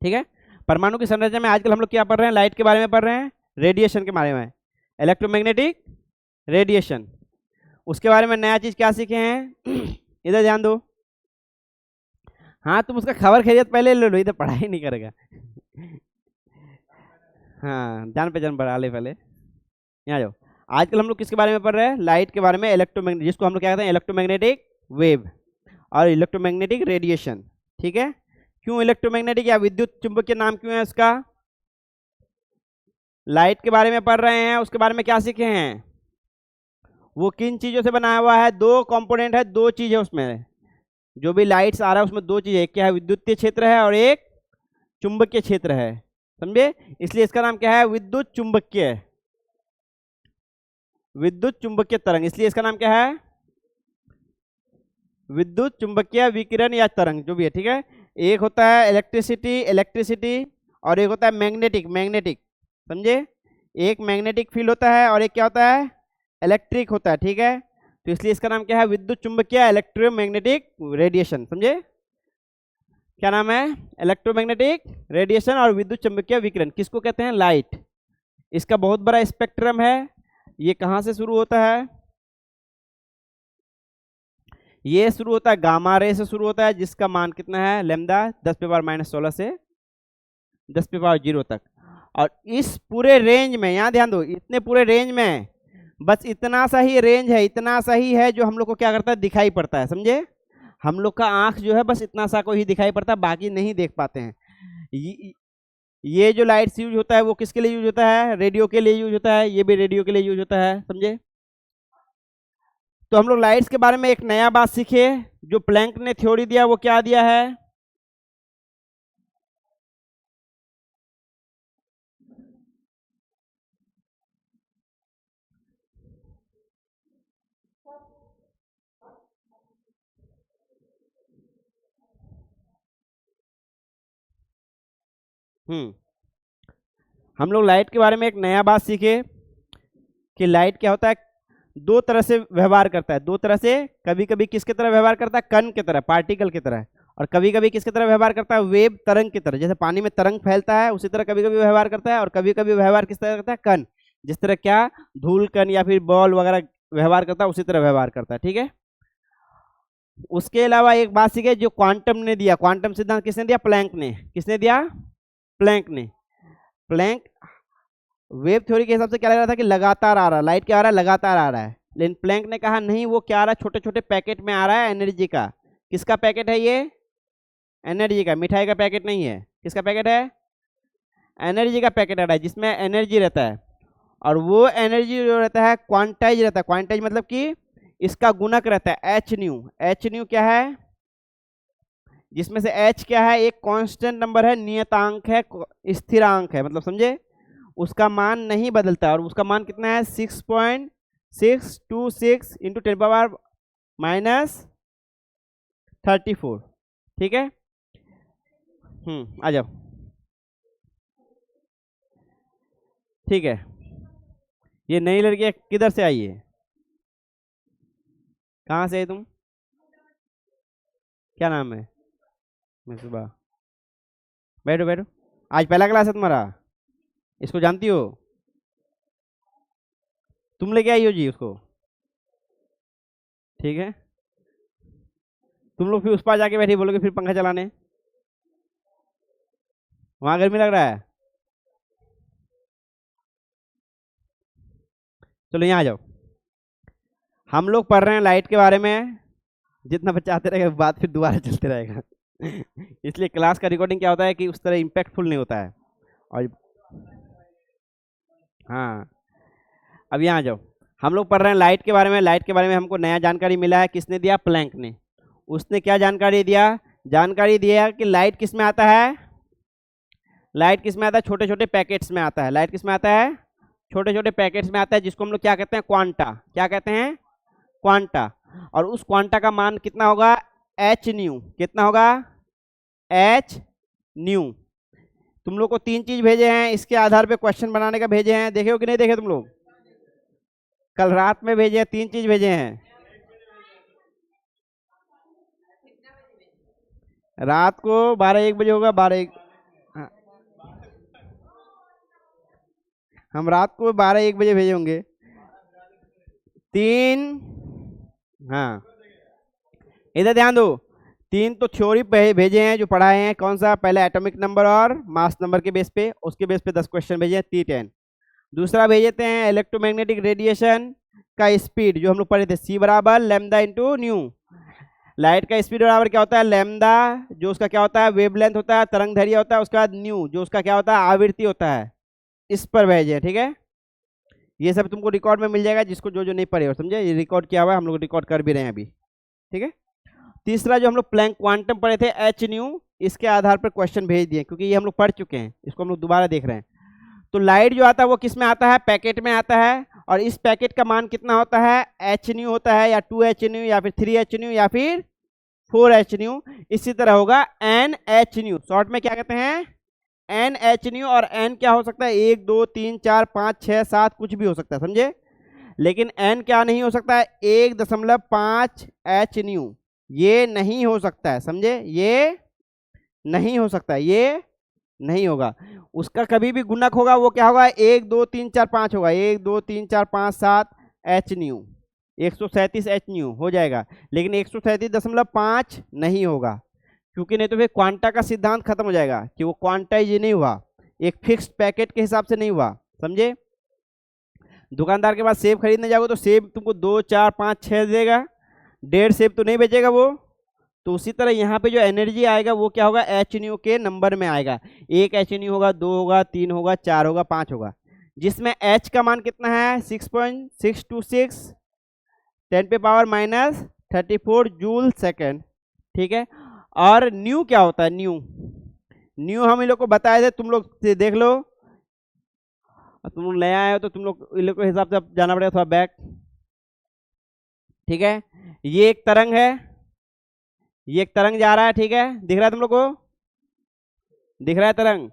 ठीक है। परमाणु की संरचना में आजकल हम लोग क्या पढ़ रहे हैं, लाइट के बारे में पढ़ रहे हैं, रेडिएशन के बारे में, इलेक्ट्रोमैग्नेटिक रेडिएशन। उसके बारे में नया चीज क्या सीखे हैं इधर ध्यान दो। हाँ तुम उसका खबर खैरियत पहले ले लो, इधर पढ़ाई नहीं करेगा हाँ जान पहचान बढ़ा ले पहले, यहाँ जाओ। आजकल हम लोग किसके बारे में पढ़ रहे हैं, लाइट के बारे में, इलेक्ट्रोमैग्नेटिक, जिसको हम लोग क्या कहते हैं इलेक्ट्रोमैग्नेटिक वेव और इलेक्ट्रोमैग्नेटिक रेडिएशन। ठीक है। क्यों इलेक्ट्रोमैग्नेटिक या विद्युत चुंबकीय नाम क्यों है इसका, लाइट के बारे में पढ़ रहे हैं, उसके बारे में क्या सीखे हैं, वो किन चीजों से बना हुआ है, दो कंपोनेंट है, दो चीज है उसमें, जो भी लाइट्स आ रहा है उसमें दो चीज है, एक क्या है विद्युतीय क्षेत्र है और एक चुंबकीय क्षेत्र है, समझे। इसलिए इसका नाम क्या है, विद्युत चुंबकीय, विद्युत चुंबकीय तरंग, इसलिए इसका नाम क्या है विद्युत चुंबकीय विकिरण या तरंग, जो भी है। ठीक है। एक होता है इलेक्ट्रिसिटी, इलेक्ट्रिसिटी, और एक होता है मैग्नेटिक, मैग्नेटिक, समझे। एक मैग्नेटिक फील्ड होता है और एक क्या होता है इलेक्ट्रिक होता है। ठीक है। तो इसलिए इसका नाम क्या है विद्युत चुंबकीय इलेक्ट्रोमैग्नेटिक रेडिएशन, समझे। क्या नाम है, इलेक्ट्रोमैग्नेटिक रेडिएशन और विद्युत चुंबकीय विकिरण। किसको कहते हैं, लाइट। इसका बहुत बड़ा स्पेक्ट्रम है। ये कहाँ से शुरू होता है, ये शुरू होता है गामा रे से शुरू होता है, जिसका मान कितना है लैम्डा 10⁻⁻16 से 10⁻0 तक। और इस पूरे रेंज में, यहाँ ध्यान दो, इतने पूरे रेंज में बस इतना सा ही रेंज है, इतना सा ही है जो हम लोग को क्या करता है दिखाई पड़ता है, समझे। हम लोग का आंख जो है बस इतना सा को ही दिखाई पड़ता है, बाकी नहीं देख पाते हैं। ये जो लाइट्स यूज होता है वो किसके लिए यूज होता है, रेडियो के लिए यूज होता है, ये भी रेडियो के लिए यूज होता है, समझे। तो हम लोग लाइट्स के बारे में एक नया बात सीखे, जो प्लैंक ने थ्योरी दिया, वो क्या दिया है, हम लोग लाइट के बारे में एक नया बात सीखे कि लाइट क्या होता है, दो तरह से व्यवहार करता है, दो तरह से। कभी कभी किसके तरह व्यवहार करता है, कण की तरह, पार्टिकल की तरह, और कभी कभी किसके तरह व्यवहार करता है, वेव, तरंग की तरह। जैसे पानी में तरंग फैलता है उसी तरह कभी कभी व्यवहार करता है, और कभी कभी व्यवहार किस तरह करता है, कण, जिस तरह क्या धूल कण या फिर बॉल वगैरह व्यवहार करता है उसी तरह व्यवहार करता है। ठीक है। उसके अलावा एक बात सीखे जो क्वांटम ने दिया, क्वांटम सिद्धांत किसने दिया, प्लैंक ने। किसने दिया, प्लैंक ने। प्लैंक वेव थ्योरी के हिसाब से क्या लग रहा था कि लगातार आ रहा है, लाइट क्या आ रहा है, लगातार आ रहा है। लेकिन प्लैंक ने कहा नहीं, वो क्या आ रहा है, छोटे छोटे पैकेट में आ रहा है एनर्जी का। किसका पैकेट है ये, एनर्जी का, मिठाई का पैकेट नहीं है। किसका पैकेट है, एनर्जी का पैकेट आ रहा है, जिसमें एनर्जी रहता है। और वो एनर्जी जो रहता है क्वांटाइज रहता है, क्वांटाइज मतलब कि इसका गुणक रहता है एच न्यू। एच न्यू क्या है, जिसमें से एच क्या है, एक कांस्टेंट नंबर है, नियतांक है, स्थिरांक है, मतलब समझे, उसका मान नहीं बदलता। और उसका मान कितना है, 6.626 इंटू 10⁻⁻34। ठीक है। आ जाओ। ठीक है। ये नई लड़की किधर से आई है, कहाँ से है तुम, क्या नाम है, मैं सुबह, बैठो बैठो। आज पहला क्लास है तुम्हारा, इसको जानती हो, तुम लेके आई हो जी उसको। ठीक है। तुम लोग फिर उस पार जाके बैठी बोलोगे फिर पंखा चलाने, वहां गर्मी लग रहा है। चलो यहाँ आ जाओ। हम लोग पढ़ रहे हैं लाइट के बारे में, जितना बच्चा आते रहेगा बात फिर दोबारा चलते रहेगा इसलिए क्लास का रिकॉर्डिंग क्या होता है कि उस तरह इम्पैक्टफुल नहीं होता है। और हाँ, अब यहाँ आ जाओ। हम लोग पढ़ रहे हैं लाइट के बारे में, लाइट के बारे में हमको नया जानकारी मिला है, किसने दिया, प्लैंक ने। उसने क्या जानकारी दिया, जानकारी दिया कि लाइट किस में आता है, लाइट किस में आता है, छोटे छोटे पैकेट्स में आता है। लाइट किस में आता है, छोटे छोटे पैकेट्स में आता है, जिसको हम लोग क्या कहते हैं, क्वांटा। क्या कहते हैं, क्वांटा। और उस क्वांटा का मान कितना होगा, एच न्यू। कितना होगा, एच न्यू। तुम लोग को तीन चीज भेजे हैं, इसके आधार पे क्वेश्चन बनाने का भेजे हैं, देखे हो कि नहीं देखे तुम लोग, कल रात में भेजे हैं, तीन चीज भेजे हैं। रात को 12-1 बजे होगा, 12-1, हम रात को 12-1 बजे भेजे होंगे। 3, हाँ इधर ध्यान दो, 3 तो थ्योरी भेजे हैं जो पढ़ाए हैं, कौन सा, पहले एटॉमिक नंबर और मास नंबर के बेस पे, उसके बेस पे 10 क्वेश्चन भेजे हैं T10। दूसरा भेजते हैं इलेक्ट्रोमैग्नेटिक रेडिएशन का स्पीड, जो हम लोग पढ़े थे, C बराबर लैम्डा इंटू न्यू। लाइट का स्पीड बराबर क्या होता है, लैम्डा, जो उसका क्या होता है, वेवलेंथ होता है, तरंग दैर्घ्य होता है, उसके बाद न्यू, जो उसका क्या होता है, आवृत्ति होता है। इस पर भेजे, ठीक है। ये सब तुमको रिकॉर्ड में मिल जाएगा, जिसको जो जो नहीं पढ़े हो, समझे, ये रिकॉर्ड किया हुआ है, हम लोग रिकॉर्ड कर भी रहे हैं अभी, ठीक है। तीसरा जो हम लोग प्लैंक क्वांटम पढ़े थे, एच न्यू, इसके आधार पर क्वेश्चन भेज दिए, क्योंकि ये हम लोग पढ़ चुके हैं, इसको हम लोग दोबारा देख रहे हैं। तो लाइट जो आता है वो किस में आता है, पैकेट में आता है, और इस पैकेट का मान कितना होता है, एच न्यू होता है, या 2h न्यू, या फिर 3h न्यू, या फिर 4h न्यू। इसी तरह होगा एन एच न्यू, शॉर्ट में क्या कहते हैं, एन एच न्यू। और एन क्या हो सकता है, 1 2 3 4 5 6 7 कुछ भी हो सकता है, समझे। लेकिन एन क्या नहीं हो सकता है, 1.5 एच न्यू, ये नहीं हो सकता है, समझे, ये नहीं हो सकता है, ये नहीं होगा। उसका कभी भी गुणक होगा वो क्या होगा, 1 2 3 4 5 होगा, 1 2 3 4 5 7 एच न्यू, 137 एच न्यू हो जाएगा। लेकिन 137.5 नहीं होगा, क्योंकि नहीं तो फिर क्वांटा का सिद्धांत खत्म हो जाएगा, कि वो क्वांटाइज नहीं हुआ, एक फिक्स्ड पैकेट के हिसाब से नहीं हुआ, समझे। दुकानदार के पास सेब खरीदने जाओगे तो सेब तुमको 2 4 5 6 देगा, 1.5 सेब तो नहीं बेचेगा वो। तो उसी तरह यहाँ पे जो एनर्जी आएगा वो क्या होगा, एच न्यू के नंबर में आएगा। 1 एच न्यू होगा, 2 होगा, 3 होगा, 4 होगा, 5 होगा, जिसमें एच का मान कितना है, 6.626 10⁻⁻34 जूल सेकेंड, ठीक है। और न्यू क्या होता है, न्यू, न्यू हम इन लोग को बताए थे, तुम लोग देख लो, तुम लोग नया आए हो तो तुम लोग इन लोग के हिसाब से जाना पड़ेगा थोड़ा बैक, ठीक है। ये एक तरंग है, ये एक तरंग जा रहा है, ठीक है, दिख रहा है तुम लोग को, दिख रहा है तरंग।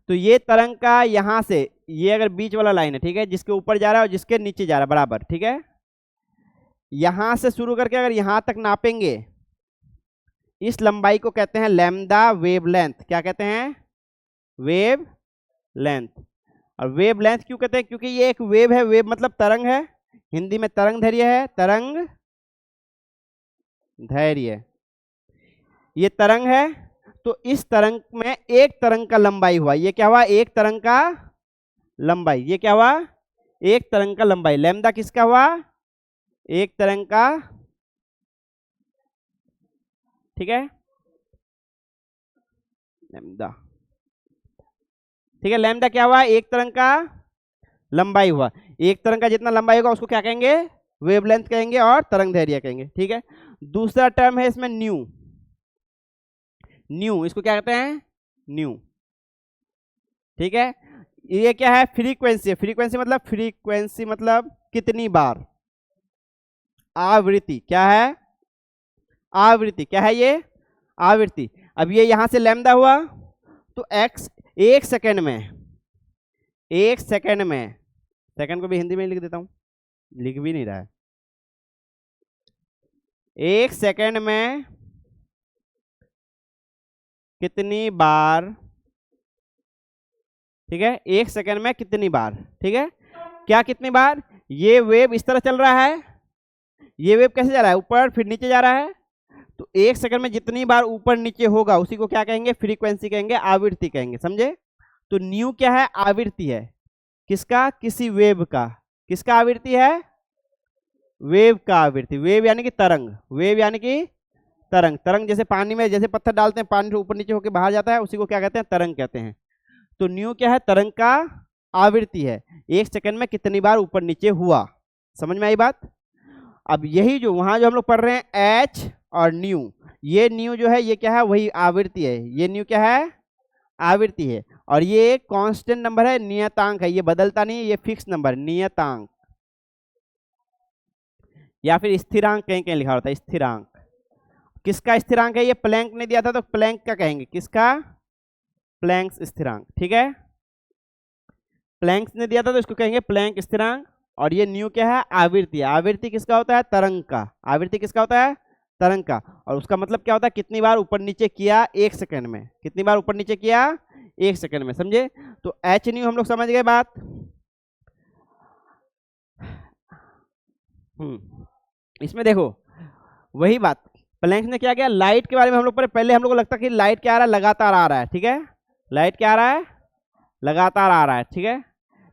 तो ये तरंग का यहां से, ये अगर बीच वाला लाइन है, ठीक है, जिसके ऊपर जा रहा है और जिसके नीचे जा रहा है बराबर, ठीक है, यहां से शुरू करके अगर यहां तक नापेंगे, इस लंबाई को कहते हैं लैम्डा वेवलेंथ। क्या कहते हैं, वेव लेंथ। और वेव लेंथ क्यों कहते हैं, क्योंकि ये एक वेव है, वेव मतलब तरंग है, हिंदी में तरंग धैर्य है, तरंग धैर्य, ये तरंग है। तो इस तरंग में एक तरंग का लंबाई हुआ, ये क्या हुआ, एक तरंग का लंबाई, ये क्या हुआ, एक तरंग का लंबाई। लैम्डा किसका हुआ, एक तरंग का, ठीक है, लैम्डा, ठीक है। लैम्डा क्या हुआ, एक तरंग का लंबाई हुआ, एक तरंग का जितना लंबाई होगा उसको क्या कहेंगे, वेवलेंथ कहेंगे और तरंग दैर्घ्य कहेंगे, ठीक है। दूसरा टर्म है इसमें न्यू, न्यू, इसको क्या कहते हैं, न्यू, ठीक है। ये क्या है, फ्रीक्वेंसी, फ्रीक्वेंसी मतलब, फ्रीक्वेंसी मतलब कितनी बार, आवृत्ति, क्या है, आवृत्ति, क्या है ये, आवृत्ति। अब ये यहां से लैम्डा हुआ, तो एक्स, एक सेकेंड में, एक सेकेंड में, सेकंड को भी हिंदी में लिख देता हूं, लिख भी नहीं रहा है, एक सेकेंड में कितनी बार, ठीक है, एक सेकेंड में कितनी बार, ठीक है, क्या कितनी बार, ये वेव इस तरह चल रहा है, ये वेव कैसे जा रहा है, ऊपर फिर नीचे जा रहा है, तो एक सेकंड में जितनी बार ऊपर नीचे होगा उसी को क्या कहेंगे, फ्रीक्वेंसी कहेंगे, आवृत्ति कहेंगे, समझे। तो न्यू क्या है, आवृत्ति है, किसका, किसी वेव का, किसका आवृत्ति है, वेव का आवृत्ति, वेव यानी कि तरंग, वेव यानी कि तरंग, तरंग जैसे पानी में जैसे पत्थर डालते हैं, पानी से ऊपर नीचे होकर बाहर जाता है, उसी को क्या कहते हैं, तरंग कहते हैं। तो न्यू क्या है, तरंग का आवृत्ति है, एक सेकंड में कितनी बार ऊपर नीचे हुआ, समझ में आई बात। अब यही जो वहां जो हम लोग पढ़ रहे हैं एच और न्यू, ये न्यू जो है ये क्या है, वही आवृत्ति है, ये न्यू क्या है, आवृत्ति है। और ये एक कांस्टेंट नंबर है, नियतांक है, ये बदलता नहीं है, ये फिक्स नंबर, नियतांक या फिर स्थिरांक कहीं कहीं लिखा होता है, स्थिरांक। किसका स्थिरांक है, ये प्लैंक ने दिया था तो प्लैंक का कहेंगे, किसका, प्लैंक स्थिरांक, ठीक है, प्लैंक ने दिया था तो इसको कहेंगे प्लैंक स्थिरांक। और ये न्यू क्या है, आवृत्ति, आवृत्ति किसका होता है, तरंग का, आवृत्ति किसका होता है, तरंग का। और उसका मतलब क्या होता है, कितनी बार ऊपर नीचे किया एक सेकंड में, कितनी बार ऊपर नीचे किया 1 सेकंड में, समझे। तो एच न्यू हम लोग समझ गए बात। इसमें देखो वही बात, प्लैंक्स ने क्या किया, लाइट के बारे में हम लोग पहले हम लोग को लगता कि लाइट क्या आ रहा है, लगातार आ रहा है, ठीक है, लाइट क्या आ रहा है, लगातार आ रहा है, ठीक है।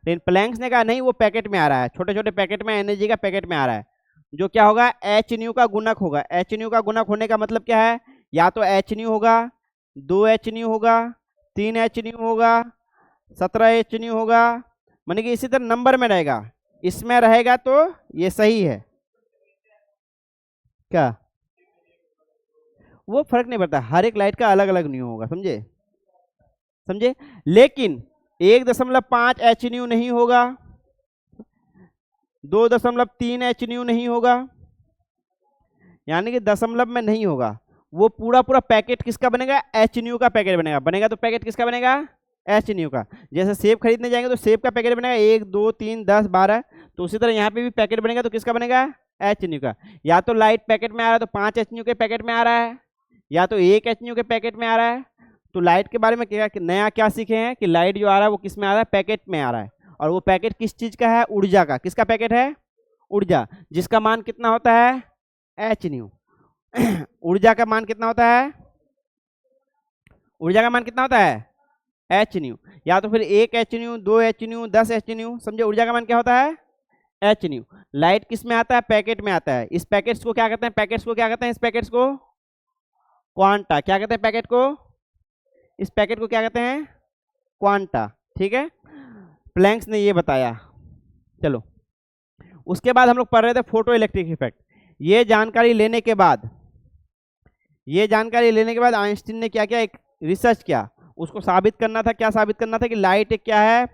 लेकिन प्लैंक्स ने कहा नहीं, वो पैकेट में आ रहा है, छोटे छोटे पैकेट में, एनर्जी का पैकेट में आ रहा है, जो क्या होगा, एच न्यू का गुणक होगा। एच न्यू का गुणक होने का मतलब क्या है, या तो एच न्यू होगा, 2 एच न्यू होगा, 3 एच न्यू होगा, 17 एच न्यू होगा, माने कि इसी तरह नंबर में रहेगा, इसमें रहेगा तो ये सही है। क्या, वो फर्क नहीं पड़ता, हर एक लाइट का अलग अलग न्यू होगा, समझे, समझे। लेकिन 1.5 एच न्यू नहीं होगा, 2.3 एच न्यू नहीं होगा, यानी कि दशमलव में नहीं होगा। वो पूरा पूरा पैकेट किसका बनेगा, एच न्यू का पैकेट बनेगा। बनेगा तो पैकेट किसका बनेगा, एच न्यू का। जैसे सेब खरीदने जाएंगे तो सेब का पैकेट बनेगा 1 2 3 10 12, तो उसी तरह यहाँ पे भी पैकेट बनेगा तो किसका बनेगा, एच न्यू का। या तो लाइट पैकेट में आ रहा है तो 5 एच न्यू के पैकेट में आ रहा है, या तो 1 एच न्यू के पैकेट में आ रहा है। तो लाइट के बारे में क्या नया क्या सीखे हैं कि लाइट जो आ रहा है वो किस में आ रहा है, पैकेट में आ रहा है। और वो पैकेट किस चीज का है, ऊर्जा का। किसका पैकेट है, ऊर्जा, जिसका मान कितना होता है, एच न्यू। ऊर्जा का मान कितना होता है, ऊर्जा का मान कितना होता है, एच न्यू। या तो फिर 1 H new, 2 H new, 10 H new, समझे। ऊर्जा का मान क्या होता है, एच न्यू। लाइट किस में आता है, पैकेट में आता है। इस पैकेट्स को क्या कहते हैं, पैकेट्स को क्या कहते हैं, इस पैकेट्स को क्वांटा। क्या कहते हैं पैकेट को, इस पैकेट को क्या कहते हैं, क्वांटा, ठीक है। प्लैंक्स ने ये बताया। चलो उसके बाद हम लोग पढ़ रहे थे फोटो इलेक्ट्रिक इफेक्ट। ये जानकारी लेने के बाद, ये जानकारी लेने के बाद आइंस्टीन ने क्या किया, एक रिसर्च किया। उसको साबित करना था, क्या साबित करना था कि लाइट एक क्या है,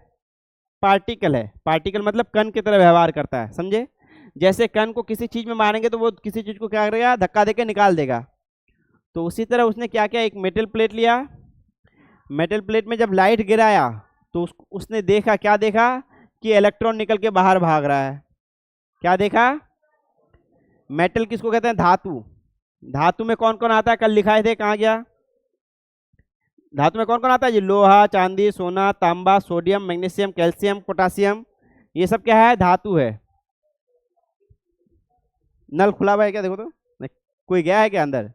पार्टिकल है। पार्टिकल मतलब कण की तरह व्यवहार करता है, समझे। जैसे कण को किसी चीज में मारेंगे तो वो किसी चीज को क्या करेगा, धक्का देके निकाल देगा। तो उसी तरह उसने क्या किया, एक मेटल प्लेट लिया। मेटल प्लेट में जब लाइट गिराया तो उसने देखा, क्या देखा कि इलेक्ट्रॉन निकल के बाहर भाग रहा है। क्या देखा, मेटल किसको कहते हैं, धातु। धातु में कौन कौन आता है, कल लिखाए थे, कहाँ गया। धातु में कौन कौन आता है जी, लोहा, चांदी, सोना, तांबा, सोडियम, मैग्नीशियम, कैल्शियम, पोटासियम, ये सब क्या है, धातु है। नल खुला हुआ है क्या, देखो तो, नहीं, कोई गया है क्या अंदर,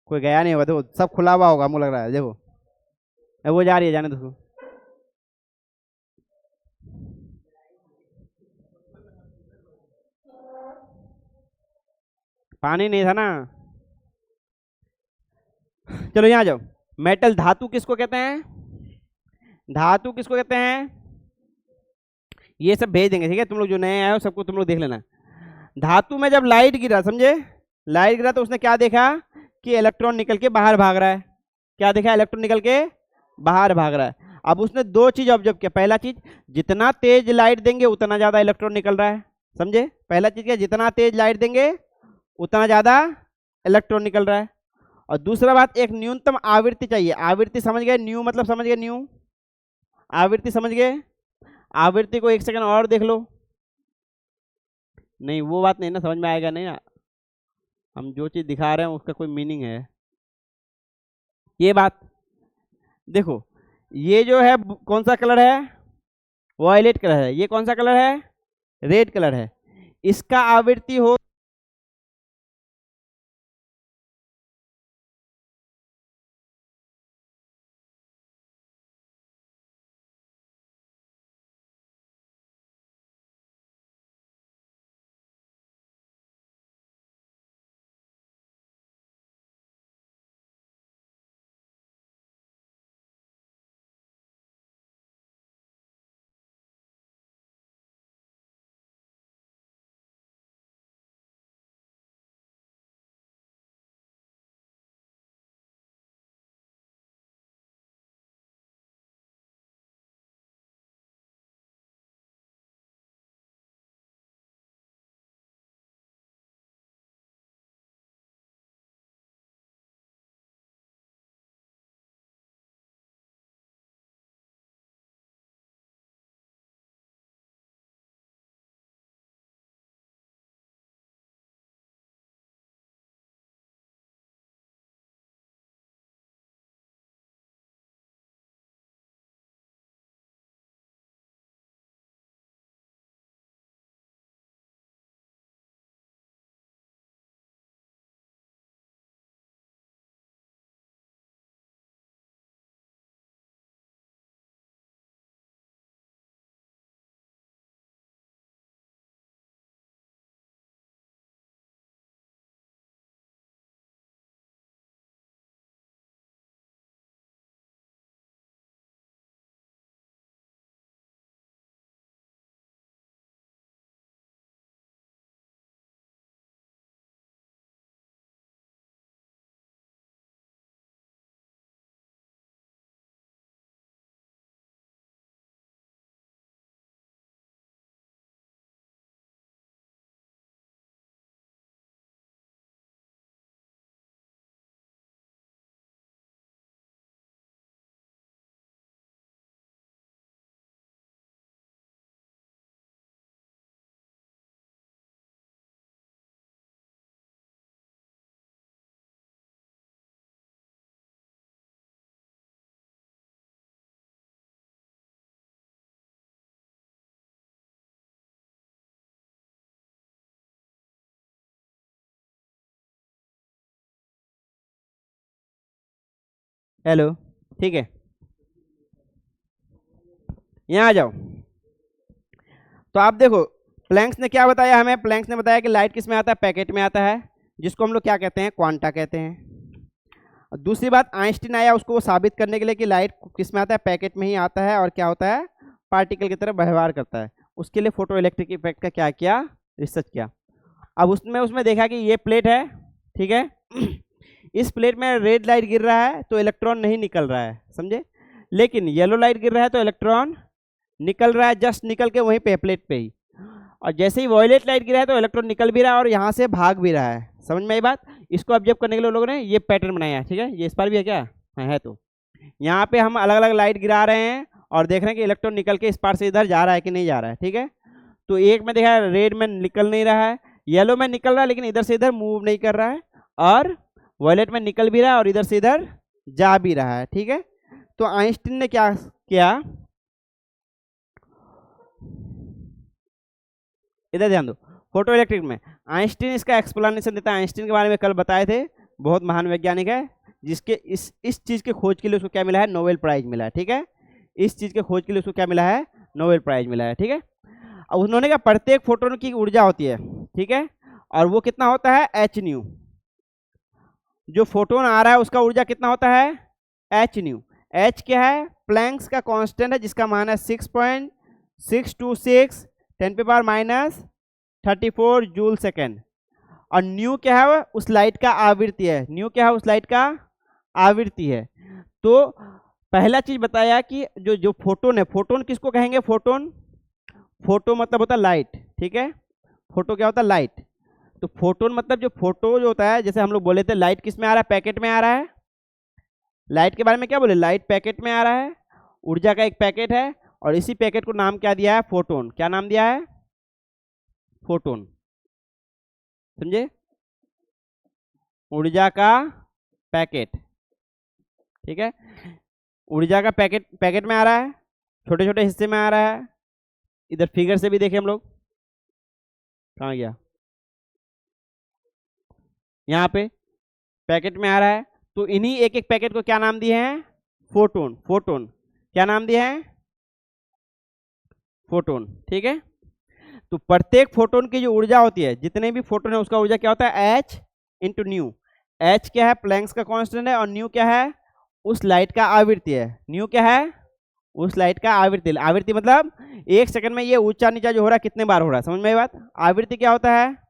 कोई गया नहीं होगा, देखो सब खुला हुआ होगा, मुझे लग रहा है, देखो वो जा रही है, जाने दो उसको। पानी नहीं था ना। चलो यहाँ जाओ। मेटल, धातु किसको कहते हैं, धातु किसको कहते हैं, ये सब भेज देंगे, ठीक है। तुम लोग जो नए आए हो सबको तुम लोग देख लेना। धातु में जब लाइट गिरा, समझे, लाइट गिरा तो उसने क्या देखा कि इलेक्ट्रॉन निकल के बाहर भाग रहा है। क्या देखा, इलेक्ट्रॉन निकल के बाहर भाग रहा है। अब उसने दो चीज ऑब्जर्व किया। पहला चीज, जितना तेज लाइट देंगे उतना ज्यादा इलेक्ट्रॉन निकल रहा है, समझे। पहला चीज क्या, जितना तेज लाइट देंगे उतना ज्यादा इलेक्ट्रॉन निकल रहा है। और दूसरा बात, एक न्यूनतम आवृत्ति चाहिए। आवृत्ति समझ गए, न्यू मतलब समझ गए, न्यू आवृत्ति समझ गए। आवृत्ति को एक सेकंड और देख लो। नहीं वो बात नहीं ना, समझ में आएगा नहीं ना, हम जो चीज दिखा रहे हैं उसका कोई मीनिंग है, ये बात देखो। ये जो है कौन सा कलर है, वॉयलेट कलर है। ये कौन सा कलर है, रेड कलर है। इसका आवृत्ति हो हेलो, ठीक है, यहाँ आ जाओ। तो आप देखो, प्लैंक्स ने क्या बताया हमें, प्लैंक्स ने बताया कि लाइट किस में आता है, पैकेट में आता है, जिसको हम लोग क्या कहते हैं, क्वांटा कहते हैं। और दूसरी बात, आइंस्टीन आया उसको वो साबित करने के लिए कि लाइट किस में आता है, पैकेट में ही आता है, और क्या होता है, पार्टिकल की तरह व्यवहार करता है। उसके लिए फोटो इलेक्ट्रिक इफेक्ट का क्या किया, रिसर्च किया। अब उसमें उसमें देखा कि ये प्लेट है, ठीक है, इस प्लेट में रेड लाइट गिर रहा है तो इलेक्ट्रॉन नहीं निकल रहा है, समझे, लेकिन येलो लाइट गिर रहा है तो इलेक्ट्रॉन निकल रहा है, जस्ट निकल के वहीं पे प्लेट पे ही। और जैसे ही वॉयलेट लाइट गिरा है तो इलेक्ट्रॉन निकल भी रहा है और यहाँ से भाग भी रहा है। समझ में आई बात। इसको ऑब्जर्व करने के लिए लोगों ने ये पैटर्न बनाया है, ठीक है, ये इस पर भी है क्या, हाँ है। तो यहाँ पे हम अलग अलग लाइट गिरा रहे हैं और देख रहे हैं कि इलेक्ट्रॉन निकल के इस पार से इधर जा रहा है कि नहीं जा रहा है, ठीक है। तो एक में देखा रेड में निकल नहीं रहा है, येलो में निकल रहा है लेकिन इधर से इधर मूव नहीं कर रहा है, और वॉयलेट में निकल भी रहा है और इधर से इधर जा भी रहा है, ठीक है। तो आइंस्टीन ने क्या किया, इधर ध्यान दो, फोटो इलेक्ट्रिक में आइंस्टीन इसका एक्सप्लेनेशन देता है। आइंस्टीन के बारे में कल बताए थे, बहुत महान वैज्ञानिक है, जिसके इस चीज के खोज के लिए उसको क्या मिला है, नोबेल प्राइज मिला है, ठीक है। इस चीज के खोज के लिए उसको क्या मिला है, नोबेल प्राइज मिला है, ठीक है। अब उन्होंने कहा प्रत्येक फोटोन की ऊर्जा होती है, ठीक है, और वो कितना होता है, एच न्यू। जो फोटोन आ रहा है उसका ऊर्जा कितना होता है, एच न्यू। एच क्या है, प्लैंक्स का कांस्टेंट है जिसका मान है 6.626 10⁻⁻34 जूल सेकेंड। और न्यू क्या है, उस लाइट का आवृत्ति है, न्यू क्या है, उस लाइट का आवृत्ति है। तो पहला चीज बताया कि जो जो फोटोन है, फोटोन किसको कहेंगे, फोटोन, फोटो मतलब होता है लाइट, ठीक है, फोटो क्या होता है, लाइट। तो फोटोन मतलब जो फोटो जो होता है, जैसे हम लोग बोले थे लाइट किस में आ रहा है, पैकेट में आ रहा है। लाइट के बारे में क्या बोले, लाइट पैकेट में आ रहा है, ऊर्जा का एक पैकेट है, और इसी पैकेट को नाम क्या दिया है, फोटोन। क्या नाम दिया है, फोटोन, समझे, ऊर्जा का पैकेट, ठीक है। ऊर्जा का पैकेट पैकेट में आ रहा है, छोटे छोटे हिस्से में आ रहा है। इधर फिगर से भी देखें हम लोग, कहाँ गया, यहाँ पे पैकेट में आ रहा है। तो इन्हीं एक एक पैकेट को क्या नाम दिए हैं, फोटोन। फोटोन क्या नाम दिए हैं, फोटोन, ठीक है। तो प्रत्येक फोटोन की जो ऊर्जा होती है, जितने भी फोटोन है उसका ऊर्जा क्या होता है, एच इंटू न्यू। एच क्या है, प्लैंक्स का कांस्टेंट है, और न्यू क्या है, उस लाइट का आवृत्ति है। न्यू क्या है, उस लाइट का आवृत्ति। आवृत्ति मतलब एक सेकंड में ये ऊंचा नीचा जो हो रहा है कितने बार हो रहा है, समझ में आई बात। आवृत्ति क्या होता है,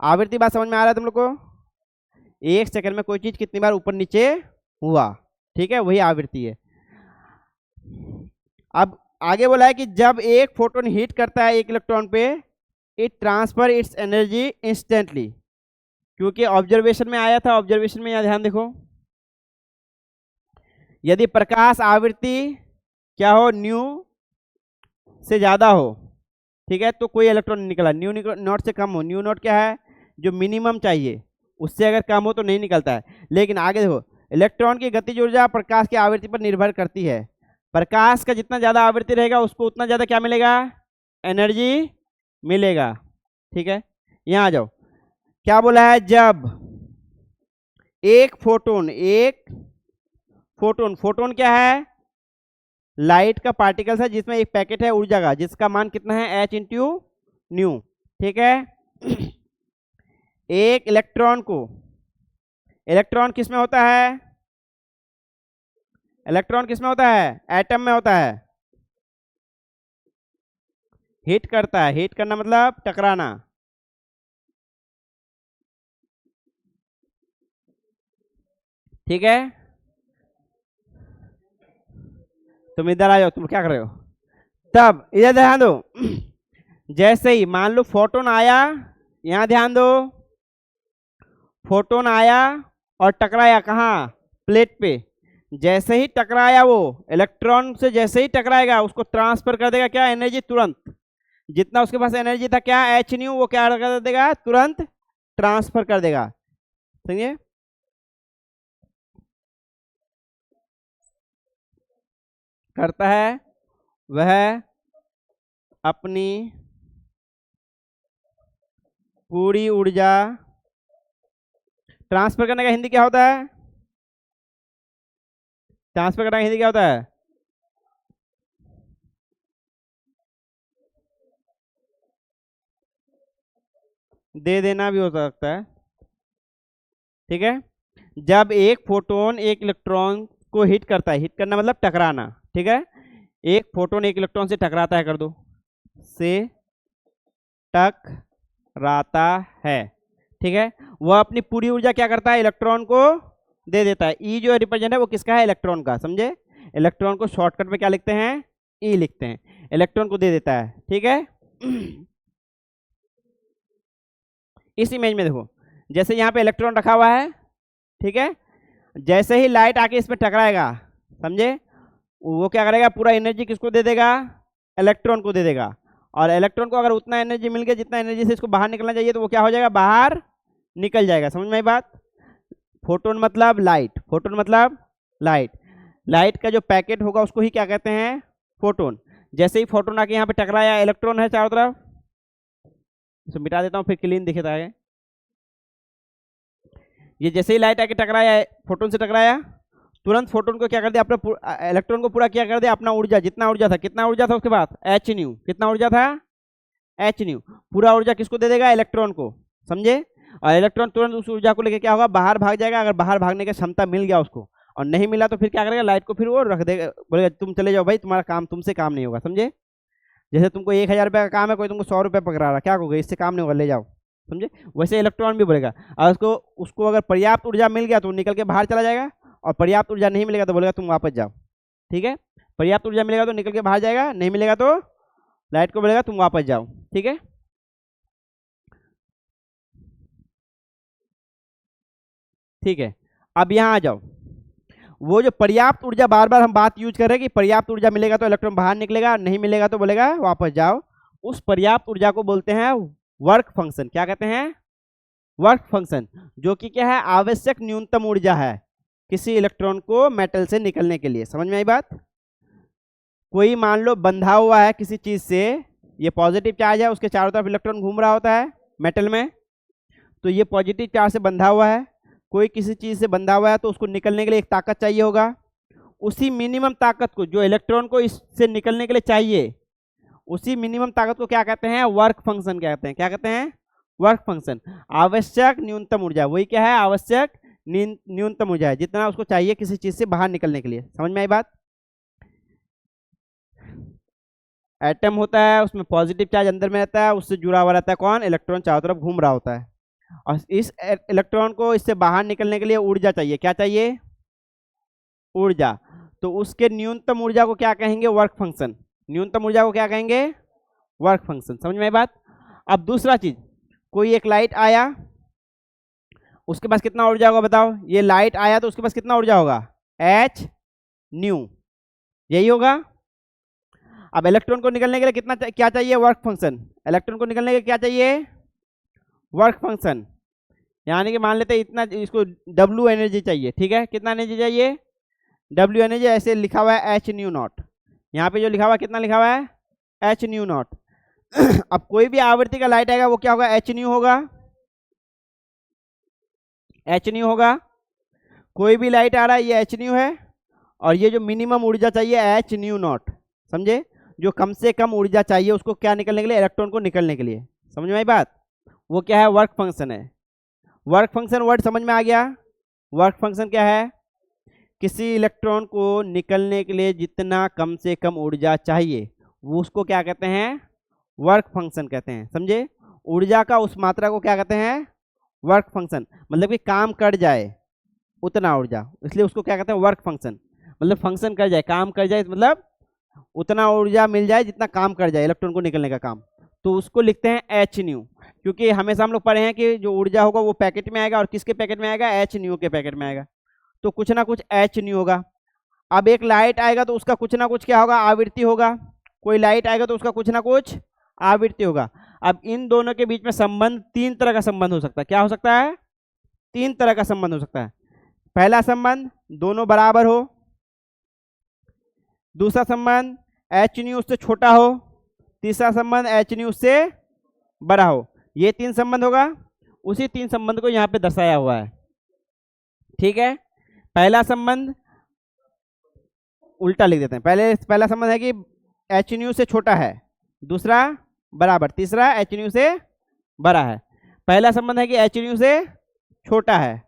आवृत्ति बात समझ में आ रहा है तुम लोग को, एक सेकंड में कोई चीज कितनी बार ऊपर नीचे हुआ, ठीक है, वही आवृत्ति है। अब आगे बोला है कि जब एक फोटोन हिट करता है एक इलेक्ट्रॉन पे, it transfer it's energy instantly. क्योंकि ऑब्जर्वेशन में आया था, ऑब्जर्वेशन में यहाँ ध्यान देखो, यदि प्रकाश आवृत्ति क्या हो, न्यू से ज्यादा हो, ठीक है, तो कोई इलेक्ट्रॉन नहीं निकला। न्यू नॉट से कम हो, न्यू नॉट क्या है, जो मिनिमम चाहिए, उससे अगर कम हो तो नहीं निकलता है। लेकिन आगे देखो, इलेक्ट्रॉन की गतिज ऊर्जा प्रकाश की आवृत्ति पर निर्भर करती है। प्रकाश का जितना ज्यादा आवृत्ति रहेगा उसको उतना ज्यादा क्या मिलेगा, एनर्जी मिलेगा, ठीक है। यहां आ जाओ, क्या बोला है, जब एक फोटोन, एक फोटोन, फोटोन क्या है, लाइट का पार्टिकल्स है जिसमें एक पैकेट है ऊर्जा का, जिसका मान कितना है, एच इंटू न्यू, ठीक है। एक इलेक्ट्रॉन को, इलेक्ट्रॉन किस में होता है, इलेक्ट्रॉन किस में होता है, एटम में होता है, हिट करता है। हिट करना मतलब टकराना, ठीक है। तुम इधर आ जाओ, तुम क्या कर रहे हो, तब इधर ध्यान दो, जैसे ही मान लो फोटोन आया, यहां ध्यान दो, फोटोन आया और टकराया कहाँ, प्लेट पे। जैसे ही टकराया वो इलेक्ट्रॉन से, जैसे ही टकराएगा उसको ट्रांसफर कर देगा क्या, एनर्जी तुरंत। जितना उसके पास एनर्जी था क्या, एच न्यू, वो क्या कर देगा, तुरंत ट्रांसफर कर देगा, समझिए। करता है वह अपनी पूरी ऊर्जा, ट्रांसफर करने का हिंदी क्या होता है, ट्रांसफर करना हिंदी क्या होता है? दे देना भी हो सकता है। ठीक है, जब एक फोटोन एक इलेक्ट्रॉन को हिट करता है, हिट करना मतलब टकराना, ठीक है, एक फोटोन एक इलेक्ट्रॉन से टकराता है, कर दो, से टकराता है, ठीक है, वह अपनी पूरी ऊर्जा क्या करता है? इलेक्ट्रॉन को दे देता है। ई जो रिप्रेजेंट है वो किसका है? इलेक्ट्रॉन का, समझे? इलेक्ट्रॉन को शॉर्टकट में क्या लिखते हैं? ई लिखते हैं। इलेक्ट्रॉन को दे देता है, ठीक है। इस इमेज में देखो, जैसे यहाँ पे इलेक्ट्रॉन रखा हुआ है, ठीक है, जैसे ही लाइट आके इसमें टकराएगा, समझे, वो क्या करेगा? पूरा एनर्जी किसको दे देगा? इलेक्ट्रॉन को दे देगा। और इलेक्ट्रॉन को अगर उतना एनर्जी मिल गया जितना एनर्जी से इसको बाहर निकलना चाहिए, तो वो क्या हो जाएगा? बाहर निकल जाएगा। समझ में आई बात? फोटोन मतलब लाइट, फोटोन मतलब लाइट, लाइट का जो पैकेट होगा उसको ही क्या कहते हैं? फोटोन। जैसे ही फोटोन आके यहाँ पे टकराया, इलेक्ट्रॉन है चारों तरफ, इसे मिटा देता हूँ फिर क्लीन दिखेता है। ये जैसे ही लाइट आके टकराया, फोटोन से टकराया, तुरंत फोटोन को क्या कर दिया? अपना इलेक्ट्रॉन को पूरा क्या कर दिया? अपना ऊर्जा, जितना ऊर्जा था, कितना ऊर्जा था उसके पास? H new. कितना ऊर्जा था? H new. पूरा ऊर्जा किसको दे देगा? इलेक्ट्रॉन को, समझे? और इलेक्ट्रॉन तुरंत उस ऊर्जा को लेकर क्या होगा? बाहर भाग जाएगा। अगर बाहर भागने की क्षमता मिल गया उसको, और नहीं मिला तो फिर क्या करेगा? लाइट को फिर वो रख देगा, बोलेगा तुम चले जाओ भाई, तुम्हारा काम, तुमसे काम नहीं होगा, समझे? जैसे तुमको 1000 रुपये का काम है, कोई तुमको 100 रुपये पकड़ा रहा, क्या कहोगे? इससे काम नहीं होगा, ले जाओ, समझे? वैसे इलेक्ट्रॉन भी बोलेगा, और उसको उसको अगर पर्याप्त ऊर्जा मिल गया तो निकल के बाहर चला जाएगा, और पर्याप्त ऊर्जा नहीं मिलेगा तो बोलेगा तुम वापस जाओ, ठीक है? पर्याप्त ऊर्जा मिलेगा तो निकल के बाहर जाएगा, नहीं मिलेगा तो लाइट को बोलेगा तुम वापस जाओ, ठीक है? ठीक है, अब यहाँ आ जाओ। वो जो पर्याप्त ऊर्जा, बार बार हम बात यूज कर रहे हैं कि पर्याप्त ऊर्जा मिलेगा तो इलेक्ट्रॉन बाहर निकलेगा, नहीं मिलेगा तो बोलेगा वापस जाओ। उस पर्याप्त ऊर्जा को बोलते हैं वर्क फंक्शन। क्या कहते हैं? वर्क फंक्शन, जो कि क्या है? आवश्यक न्यूनतम ऊर्जा है किसी इलेक्ट्रॉन को मेटल से निकलने के लिए। समझ में आई बात? कोई मान लो बंधा हुआ है किसी चीज से, ये पॉजिटिव चार्ज है, उसके चारों तरफ इलेक्ट्रॉन घूम रहा होता है मेटल में, तो ये पॉजिटिव चार्ज से बंधा हुआ है। कोई किसी चीज से बंधा हुआ है तो उसको निकलने के लिए एक ताकत चाहिए होगा। उसी मिनिमम ताकत को जो इलेक्ट्रॉन को इससे निकलने के लिए चाहिए, उसी मिनिमम ताकत को क्या कहते हैं? वर्क फंक्शन कहते हैं। क्या कहते हैं? Work function. आवश्यक न्यूनतम ऊर्जा, वही क्या है? आवश्यक न्यूनतम ऊर्जा है, जितना उसको चाहिए किसी चीज से बाहर निकलने के लिए। समझ में आई बात? एटम होता है, उसमें पॉजिटिव चार्ज अंदर में रहता है, उससे जुड़ा हुआ रहता है कौन? इलेक्ट्रॉन चारों तरफ घूम रहा होता है, और इस इलेक्ट्रॉन को इससे बाहर निकलने के लिए ऊर्जा चाहिए। क्या चाहिए? ऊर्जा। तो उसके न्यूनतम ऊर्जा को क्या कहेंगे? Work function. न्यूनतम ऊर्जा को क्या कहेंगे? Work function. समझ में आई बात? अब दूसरा चीज, कोई एक लाइट आया, उसके पास कितना ऊर्जा होगा बताओ? ये लाइट आया तो उसके पास कितना ऊर्जा होगा? एच न्यू, यही होगा। अब इलेक्ट्रॉन को निकलने के लिए कितना क्या चाहिए? Work function. इलेक्ट्रॉन को निकलने के लिए क्या चाहिए? Work function. यानी कि मान लेते हैं इतना, इसको W एनर्जी चाहिए, ठीक है? कितना एनर्जी चाहिए? W energy. ऐसे लिखा हुआ है एच न्यू नॉट, यहाँ पे जो लिखा हुआ है कितना लिखा हुआ है? H nu not. अब कोई भी आवृत्ति का लाइट आएगा वो क्या होगा? एच न्यू होगा, एच न्यू होगा। कोई भी लाइट आ रहा है ये एच न्यू है, और ये जो मिनिमम ऊर्जा चाहिए एच न्यू नॉट, समझे? जो कम से कम ऊर्जा चाहिए उसको क्या निकलने के लिए? इलेक्ट्रॉन को निकलने के लिए। समझ में आई बात? वो क्या है? वर्क फंक्शन है। वर्क फंक्शन वर्ड समझ में आ गया? वर्क फंक्शन क्या है? किसी इलेक्ट्रॉन को निकलने के लिए जितना कम से कम ऊर्जा चाहिए वो उसको क्या कहते हैं? वर्क फंक्शन कहते हैं, समझे? ऊर्जा का उस मात्रा को क्या कहते हैं? Work function. मतलब कि काम कर जाए उतना ऊर्जा, इसलिए उसको क्या कहते हैं? Work function. मतलब फंक्शन कर जाए, काम कर जाए, मतलब उतना ऊर्जा मिल जाए जितना काम कर जाए इलेक्ट्रॉन को निकलने का काम, तो उसको लिखते हैं एच न्यू। क्योंकि हमेशा हम लोग पढ़े हैं कि जो ऊर्जा होगा वो पैकेट में आएगा, और किसके पैकेट में आएगा? एच न्यू के पैकेट में आएगा, तो कुछ ना कुछ एच न्यू होगा। अब एक लाइट आएगा तो उसका कुछ ना कुछ क्या होगा? आवृत्ति होगा। कोई लाइट आएगा तो उसका कुछ ना कुछ आवृत्ति होगा। अब इन दोनों के बीच में संबंध, तीन तरह का संबंध हो सकता है। क्या हो सकता है? तीन तरह का संबंध हो सकता है। पहला संबंध, दोनों बराबर हो। दूसरा संबंध, एच न्यू उससे छोटा हो। तीसरा संबंध, एच न्यू उससे बड़ा हो। ये तीन संबंध होगा। उसी तीन संबंध को यहाँ पे दर्शाया हुआ है, ठीक है? पहला संबंध, उल्टा लिख देते हैं। पहला संबंध है कि एच न्यू से छोटा है, दूसरा बराबर, तीसरा एच न्यू से बड़ा है। पहला संबंध है कि एच न्यू से छोटा है,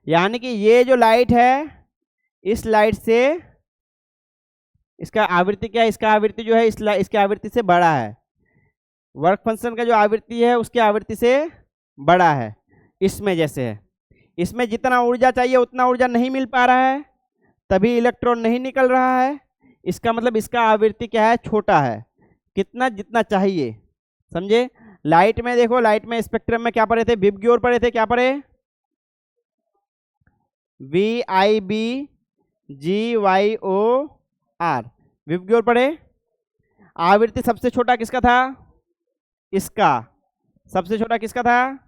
यानी कि ये जो लाइट है इस लाइट से इसका आवृत्ति क्या है, इसका आवृत्ति जो है इसकी आवृत्ति से बड़ा है। वर्क फंक्शन का जो आवृत्ति है उसकी आवृत्ति से बड़ा है। इसमें जैसे है, इसमें जितना ऊर्जा चाहिए उतना ऊर्जा नहीं मिल पा रहा है, तभी इलेक्ट्रॉन नहीं निकल रहा है। इसका मतलब इसका आवृत्ति क्या है, छोटा है, कितना, जितना चाहिए। समझे? लाइट में देखो, लाइट में स्पेक्ट्रम में क्या पढ़े थे, विब की ओर पढ़े थे, क्या पढ़े, VIB GYOR, विब की ओर पढ़े। आवृत्ति सबसे छोटा किसका था, इसका। सबसे छोटा किसका था,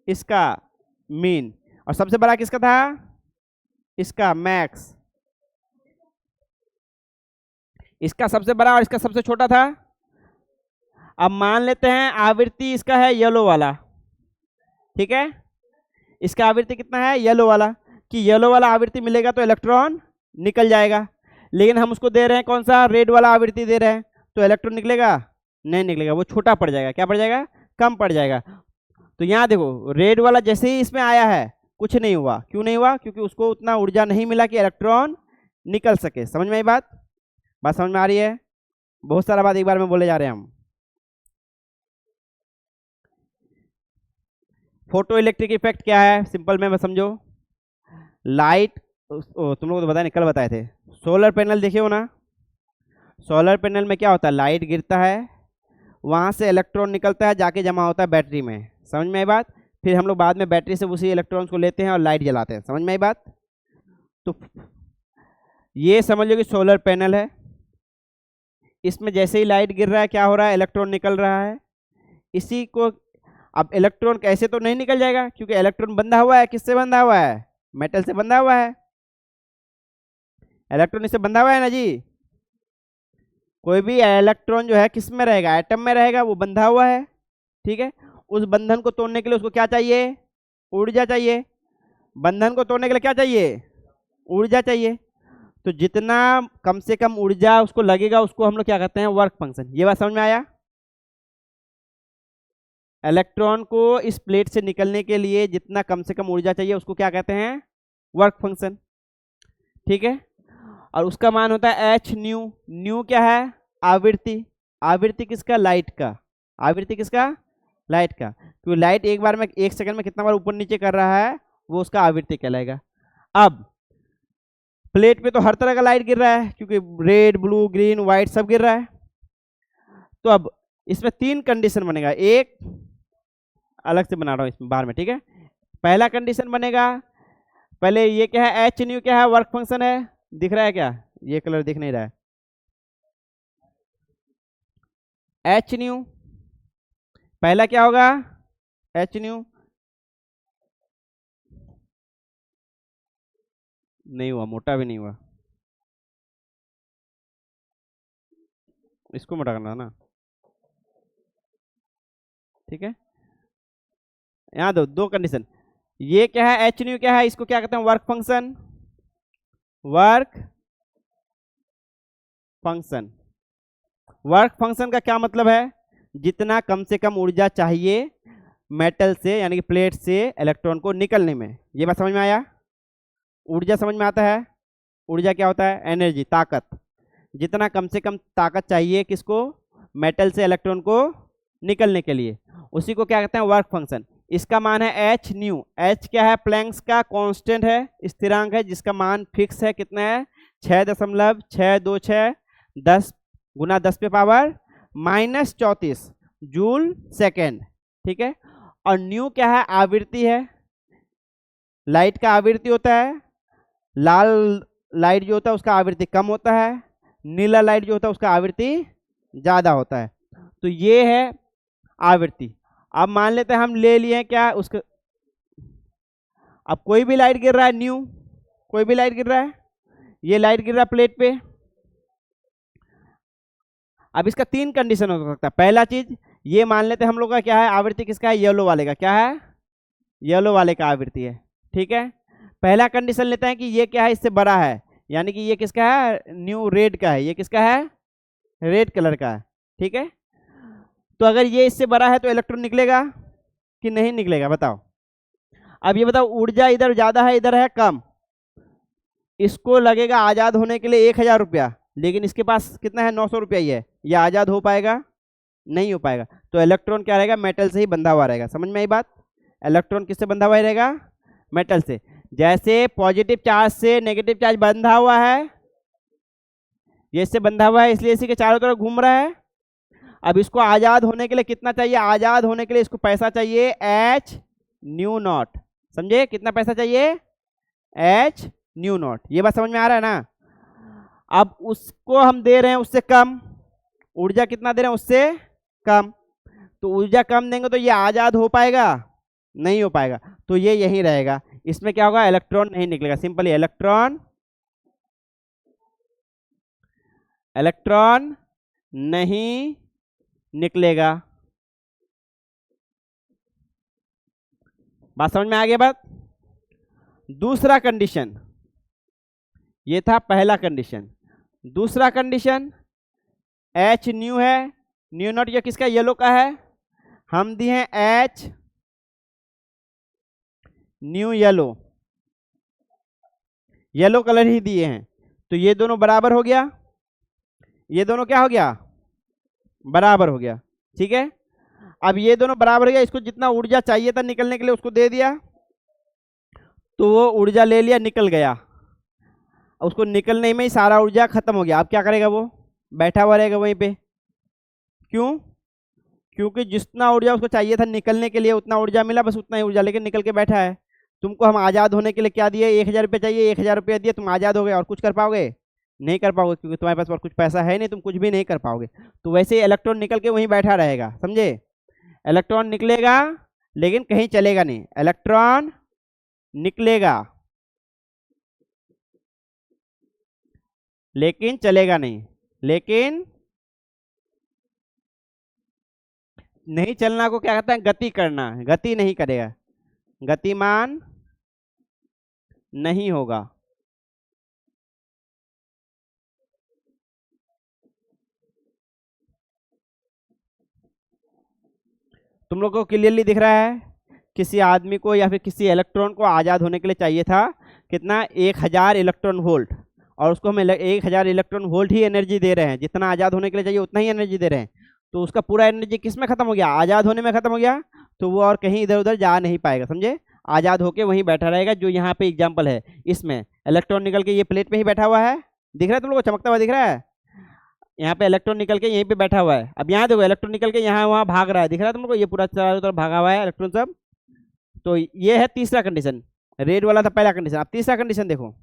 इसका, मीन। और सबसे बड़ा किसका था, इसका, मैक्स। इसका सबसे बड़ा और इसका सबसे छोटा था। अब मान लेते हैं आवृत्ति इसका है येलो वाला, ठीक है। इसका आवृत्ति कितना है, येलो वाला, कि येलो वाला आवृत्ति मिलेगा तो इलेक्ट्रॉन निकल जाएगा। लेकिन हम उसको दे रहे हैं कौन सा, रेड वाला आवृत्ति दे रहे हैं, तो इलेक्ट्रॉन निकलेगा, नहीं निकलेगा, वो छोटा पड़ जाएगा। क्या पड़ जाएगा, कम पड़ जाएगा। तो यहाँ देखो, रेड वाला जैसे ही इसमें आया है कुछ नहीं हुआ। क्यों नहीं हुआ, क्योंकि उसको उतना ऊर्जा नहीं मिला कि इलेक्ट्रॉन निकल सके। समझ में आई बात समझ में आ रही है? बहुत सारा बात एक बार में बोले जा रहे हैं हम। फोटो इलेक्ट्रिक इफेक्ट क्या है, सिंपल में समझो। लाइट, तुम लोग तो बताया नहीं, कल बताए थे। सोलर पैनल देखे हो ना, सोलर पैनल में क्या होता है, लाइट गिरता है, वहाँ से इलेक्ट्रॉन निकलता है, जाके जमा होता है बैटरी में। समझ में आई बात? फिर हम लोग बाद में बैटरी से उसी इलेक्ट्रॉन्स को लेते हैं और लाइट जलाते हैं। समझ में आई बात? तो ये समझ लो कि सोलर पैनल है, इसमें जैसे ही लाइट गिर रहा है क्या हो रहा है, इलेक्ट्रॉन निकल रहा है। इसी को, अब इलेक्ट्रॉन कैसे तो नहीं निकल जाएगा, क्योंकि इलेक्ट्रॉन बंधा हुआ है, किससे बंधा हुआ है, मेटल से बंधा हुआ है। इलेक्ट्रॉन इससे बंधा हुआ है ना जी। कोई भी इलेक्ट्रॉन जो है किस में रहेगा, एटम में रहेगा, वो बंधा हुआ है, ठीक है। उस बंधन को तोड़ने के लिए उसको क्या चाहिए, ऊर्जा चाहिए। बंधन को तोड़ने के लिए क्या चाहिए, ऊर्जा चाहिए। तो जितना कम से कम ऊर्जा उसको लगेगा उसको हम लोग क्या कहते हैं, वर्क फंक्शन। ये बात समझ में आया? इलेक्ट्रॉन को इस प्लेट से निकलने के लिए जितना कम से कम ऊर्जा चाहिए उसको क्या कहते हैं, वर्क फंक्शन, ठीक है। और उसका मान होता है एच न्यू। न्यू क्या है, आवृत्ति। आवृत्ति किसका, लाइट का। आवृत्ति किसका, लाइट का। तो लाइट एक बार में, एक सेकंड में कितना बार ऊपर नीचे कर रहा है, वो उसका आवृत्ति कहलाएगा। अब प्लेट पे तो हर तरह का लाइट गिर रहा है, क्योंकि रेड, ब्लू, ग्रीन, व्हाइट सब गिर रहा है। तो अब इसमें 3 कंडीशन बनेगा, एक अलग से बना रहा हूँ इसमें बाहर में, ठीक है। पहला कंडीशन बनेगा, पहले ये क्या है, एच न्यू क्या है, वर्क फंक्शन है, दिख रहा है क्या, ये कलर दिख नहीं रहा है, एच न्यू। पहला क्या होगा, एच न्यू। नहीं हुआ, मोटा भी नहीं हुआ, इसको मोटा करना है ना, ठीक है। यहाँ दो कंडीशन, ये क्या है, एच न्यू क्या है, इसको क्या कहते हैं, work function. Work function, work function का क्या मतलब है, जितना कम से कम ऊर्जा चाहिए मेटल से, यानी कि प्लेट से इलेक्ट्रॉन को निकलने में। ये बात समझ में आया? ऊर्जा समझ में आता है? ऊर्जा क्या होता है, एनर्जी, ताकत। जितना कम से कम ताकत चाहिए किसको, मेटल से इलेक्ट्रॉन को निकलने के लिए, उसी को क्या कहते हैं, वर्क फंक्शन। इसका मान है एच न्यू। एच क्या है, प्लैंक्स का कांस्टेंट है, स्थिरांक है, जिसका मान फिक्स है, कितना है, 6.626 10 गुना 10 पे पावर -34 जूल सेकेंड, ठीक है। और न्यू क्या है, आवृत्ति है। लाइट का आवृत्ति होता है, लाल लाइट जो होता है उसका आवृत्ति कम होता है, नीला लाइट जो होता है उसका आवृत्ति ज़्यादा होता है। तो ये है आवृत्ति। अब मान लेते हैं हम ले लिए क्या उसका, अब कोई भी लाइट गिर रहा है, न्यू, कोई भी लाइट गिर रहा है, ये लाइट गिर रहा है प्लेट पे। अब इसका 3 कंडीशन हो सकता है। पहला चीज ये मान लेते हैं हम लोग का क्या है, आवृत्ति किसका है, येलो वाले का। क्या है, येलो वाले का आवृत्ति है, ठीक है। पहला कंडीशन लेते हैं कि ये क्या है, इससे बड़ा है, यानी कि ये किसका है, न्यू रेड का है, ये किसका है, रेड कलर का है। ठीक है, तो अगर ये इससे बड़ा है तो इलेक्ट्रॉन निकलेगा कि नहीं निकलेगा, बताओ। अब ये बताओ, ऊर्जा इधर ज्यादा है इधर है कम, इसको लगेगा आजाद होने के लिए 1000 रुपया, लेकिन इसके पास कितना है, 900 रुपया ही है, ये आजाद हो पाएगा, नहीं हो पाएगा। तो इलेक्ट्रॉन क्या रहेगा, मेटल से ही बंधा हुआ रहेगा। समझ में आई बात, इलेक्ट्रॉन किससे बंधा हुआ रहेगा, मेटल से। जैसे पॉजिटिव चार्ज से नेगेटिव चार्ज बंधा हुआ है, ये इससे बंधा हुआ है, इसलिए इसी के चारों तरफ घूम रहा है। अब इसको आजाद होने के लिए कितना चाहिए, आजाद होने के लिए इसको पैसा चाहिए h न्यू नॉट। समझे, कितना पैसा चाहिए, h न्यू नॉट। ये बात समझ में आ रहा है ना। अब उसको हम दे रहे हैं उससे कम, ऊर्जा कितना दे रहे हैं, उससे कम, तो ऊर्जा कम देंगे तो ये आजाद हो पाएगा, नहीं हो पाएगा, तो ये यहीं रहेगा। इसमें क्या होगा, इलेक्ट्रॉन नहीं निकलेगा, सिंपली इलेक्ट्रॉन नहीं निकलेगा। बात समझ में आ गया बात। दूसरा कंडीशन, ये था पहला कंडीशन। दूसरा कंडीशन, H न्यू है, न्यू नॉट, ये किसका, येलो का है, हम दिए हैं H new yellow, yellow colour ही दिए हैं, तो ये दोनों बराबर हो गया, ये दोनों क्या हो गया, बराबर हो गया। ठीक है, अब ये दोनों बराबर हो गया, इसको जितना ऊर्जा चाहिए था निकलने के लिए उसको दे दिया, तो वो ऊर्जा ले लिया, निकल गया, उसको निकलने में ही सारा ऊर्जा खत्म हो गया। अब क्या करेगा, वो बैठा हुआ रहेगा वहीं पे। क्यों, क्योंकि जितना ऊर्जा उसको चाहिए था निकलने के लिए उतना ऊर्जा मिला, बस उतना ही ऊर्जा लेके निकल के बैठा है। तुमको हम आज़ाद होने के लिए क्या दिए, 1000 रुपये चाहिए, 1000 रुपया दिए, तुम आज़ाद हो गए, और कुछ कर पाओगे, नहीं कर पाओगे, क्योंकि तुम्हारे पास और कुछ पैसा है नहीं, तुम कुछ भी नहीं कर पाओगे। तो वैसे ही इलेक्ट्रॉन निकल के वहीं बैठा रहेगा, समझे। इलेक्ट्रॉन निकलेगा लेकिन कहीं चलेगा नहीं, इलेक्ट्रॉन निकलेगा लेकिन चलेगा नहीं, लेकिन नहीं चलना को क्या कहते हैं, गति करना, गति नहीं करेगा, गतिमान नहीं होगा। तुम लोगों को क्लियरली दिख रहा है, किसी आदमी को या फिर किसी इलेक्ट्रॉन को आज़ाद होने के लिए चाहिए था कितना, 1000 इलेक्ट्रॉन वोल्ट, और उसको हम 1000 इलेक्ट्रॉन वोल्ट ही एनर्जी दे रहे हैं, जितना आज़ाद होने के लिए चाहिए उतना ही एनर्जी दे रहे हैं। तो उसका पूरा एनर्जी किस में खत्म हो गया, आज़ाद होने में खत्म हो गया, तो वो और कहीं इधर उधर जा नहीं पाएगा, समझे, आज़ाद होकर वहीं बैठा रहेगा। जो यहाँ पे एग्जाम्पल है, इसमें इलेक्ट्रॉन निकल के ये प्लेट में ही बैठा हुआ है, दिख रहा है तुम लोग को, चमकता हुआ दिख रहा है, यहाँ पे इलेक्ट्रॉन निकल के यहीं पे बैठा हुआ है। अब यहाँ देखो, इलेक्ट्रॉन निकल के यहाँ वहाँ भाग रहा है, दिख रहा है तुम लोग को, ये पूरा चारों तरफ भागा हुआ है इलेक्ट्रॉन सब। तो ये है तीसरा कंडीशन, रेड वाला था पहला कंडीशन। अब तीसरा कंडीशन देखो,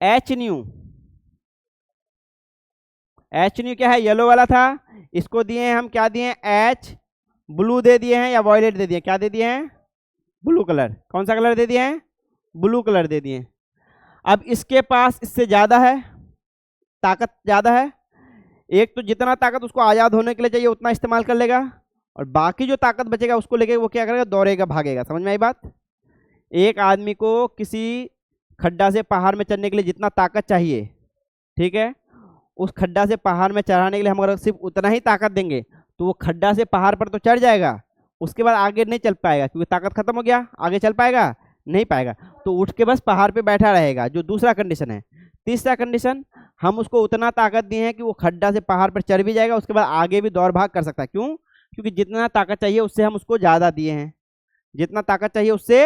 एच न्यू, एच न्यू क्या है, येलो वाला था, इसको दिए हैं हम, क्या दिए हैं, एच ब्लू दे दिए हैं या वॉयलेट दे दिए, क्या दे दिए हैं, ब्लू कलर। कौन सा कलर दे दिए हैं, ब्लू कलर दे दिए। अब इसके पास इससे ज्यादा है, ताकत ज्यादा है, एक तो जितना ताकत उसको आजाद होने के लिए चाहिए उतना इस्तेमाल कर लेगा, और बाकी जो ताकत बचेगा उसको लेके वो क्या करेगा, दौड़ेगा, भागेगा। समझ में आई बात। एक आदमी को किसी खड्डा से पहाड़ में चढ़ने के लिए जितना ताकत चाहिए, ठीक है, उस खड्डा से पहाड़ में चढ़ाने के लिए हम अगर सिर्फ उतना ही ताकत देंगे तो वो खड्डा से पहाड़ पर तो चढ़ जाएगा, उसके बाद आगे नहीं चल पाएगा, क्योंकि ताकत खत्म हो गया, आगे चल पाएगा नहीं पाएगा, तो उठ के बस पहाड़ पे बैठा रहेगा, जो दूसरा कंडीशन है। तीसरा कंडीशन, हम उसको उतना ताकत दिए हैं कि वो खड्डा से पहाड़ पर चढ़ भी जाएगा, उसके बाद आगे भी दौड़ भाग कर सकता है। क्यों, क्योंकि जितना ताकत चाहिए उससे हम उसको ज़्यादा दिए हैं, जितना ताकत चाहिए उससे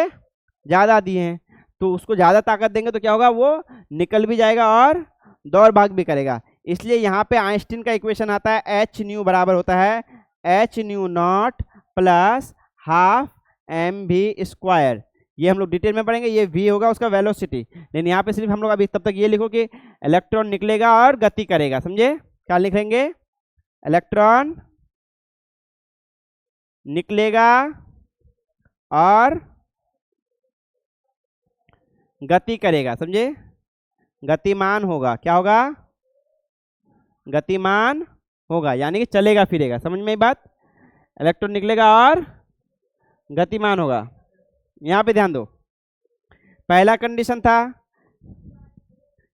ज़्यादा दिए हैं, तो उसको ज़्यादा ताकत देंगे तो क्या होगा, वो निकल भी जाएगा और दौड़ भाग भी करेगा। इसलिए यहाँ पे आइंस्टीन का इक्वेशन आता है, एच न्यू बराबर होता है h nu naught plus half m v square. ये हम लोग डिटेल में पढ़ेंगे, ये v होगा उसका वेलोसिटी, लेकिन यहाँ पे सिर्फ हम लोग अभी तब तक ये लिखो कि इलेक्ट्रॉन निकलेगा और गति करेगा। समझे, क्या लिखेंगे, इलेक्ट्रॉन निकलेगा और गति करेगा। समझे, गतिमान होगा, क्या होगा, गतिमान होगा, यानी कि चलेगा फिरेगा। समझ में बात, इलेक्ट्रॉन निकलेगा और गतिमान होगा। यहाँ पे ध्यान दो, पहला कंडीशन था,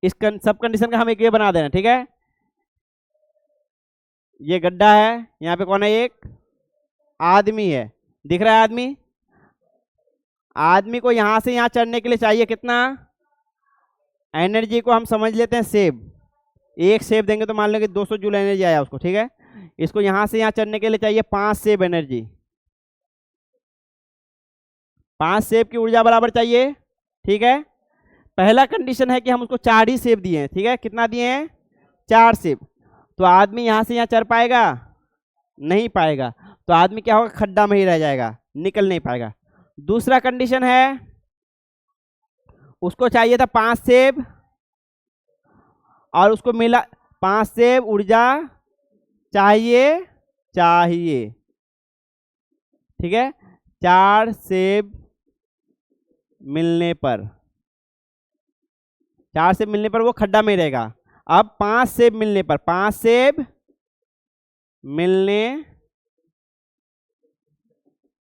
इस सब कंडीशन का हम एक ये बना देना, ठीक है। ये गड्ढा है, यहाँ पे कौन है, एक आदमी है, दिख रहा है आदमी। आदमी को यहां से यहां चढ़ने के लिए चाहिए कितना एनर्जी, को हम समझ लेते हैं सेव। एक सेव देंगे तो मान लो कि 200 जूल एनर्जी आया उसको, ठीक है। इसको यहां से यहां चढ़ने के लिए चाहिए 5 सेव एनर्जी, 5 सेव की ऊर्जा बराबर चाहिए, ठीक है। पहला कंडीशन है कि हम उसको 4 ही सेव दिए हैं, ठीक है। कितना दिए हैं, 4 सेव। तो आदमी यहां से यहां चढ़ पाएगा, नहीं पाएगा, तो आदमी क्या होगा, खड्डा में ही रह जाएगा, निकल नहीं पाएगा। दूसरा कंडीशन है, उसको चाहिए था 5 सेव और उसको मिला 5 सेव ऊर्जा चाहिए, ठीक है। 4 सेव मिलने पर, 4 सेब मिलने पर वो खड्डा में रहेगा। अब 5 सेब मिलने पर, 5 सेब मिलने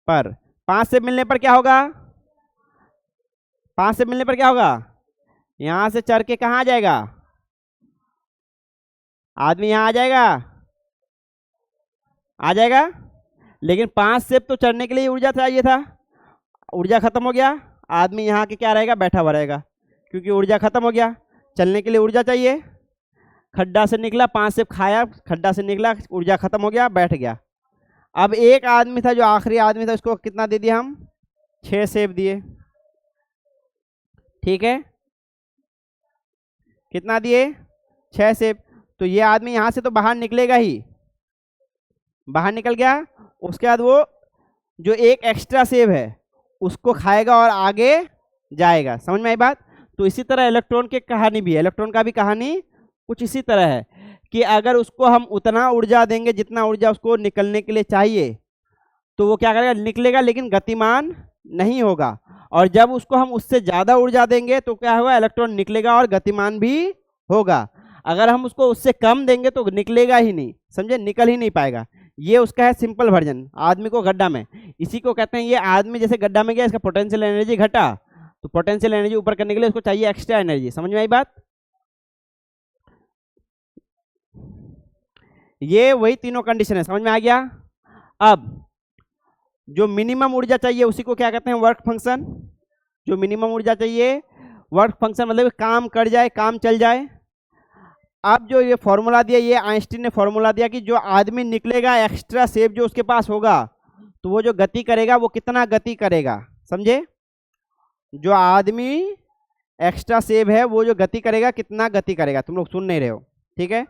पर, 5 सेब मिलने पर क्या होगा, 5 सेब मिलने पर क्या होगा, यहां से चढ़ के कहां आ जाएगा, आदमी यहां आ जाएगा। लेकिन 5 सेब तो चढ़ने के लिए ऊर्जा चाहिए था, ऊर्जा खत्म हो गया, आदमी यहाँ के क्या रहेगा, बैठा हुआ रहेगा, क्योंकि ऊर्जा खत्म हो गया। चलने के लिए ऊर्जा चाहिए, खड्डा से निकला, 5 सेब खाया, खड्डा से निकला, ऊर्जा खत्म हो गया, बैठ गया। अब एक आदमी था जो आखिरी आदमी था, उसको कितना दे दिया हम, 6 सेब दिए, ठीक है। कितना दिए, 6 सेब। तो ये आदमी यहां से तो बाहर निकलेगा ही, बाहर निकल गया। उसके बाद वो जो एक एक्स्ट्रा सेब है उसको खाएगा और आगे जाएगा, समझ में आई बात। तो इसी तरह इलेक्ट्रॉन की कहानी भी है, इलेक्ट्रॉन का भी कहानी कुछ इसी तरह है कि अगर उसको हम उतना ऊर्जा देंगे जितना ऊर्जा उसको निकलने के लिए चाहिए, तो वो क्या करेगा, निकलेगा, लेकिन गतिमान नहीं होगा। और जब उसको हम उससे ज़्यादा ऊर्जा देंगे तो क्या होगा, इलेक्ट्रॉन निकलेगा और गतिमान भी होगा। अगर हम उसको उससे कम देंगे तो निकलेगा ही नहीं, समझे, निकल ही नहीं पाएगा। ये उसका है सिंपल वर्जन, आदमी को गड्ढा में, इसी को कहते हैं, ये आदमी जैसे गड्ढा में गया, इसका पोटेंशियल एनर्जी घटा, तो पोटेंशियल एनर्जी ऊपर करने के लिए उसको चाहिए एक्स्ट्रा एनर्जी, समझ में आई बात। ये वही तीनों कंडीशन है, समझ में आ गया। अब जो मिनिमम ऊर्जा चाहिए उसी को क्या कहते हैं, वर्क फंक्शन। जो मिनिमम ऊर्जा चाहिए, वर्क फंक्शन मतलब काम कर जाए, काम चल जाए। अब जो ये फॉर्मूला दिया, ये आइंस्टीन ने फॉर्मूला दिया कि जो आदमी निकलेगा, एक्स्ट्रा सेब जो उसके पास होगा, तो वो जो गति करेगा वो कितना गति करेगा, समझे। जो आदमी एक्स्ट्रा सेब है वो जो गति करेगा, कितना गति करेगा, तुम लोग सुन नहीं रहे हो, ठीक है।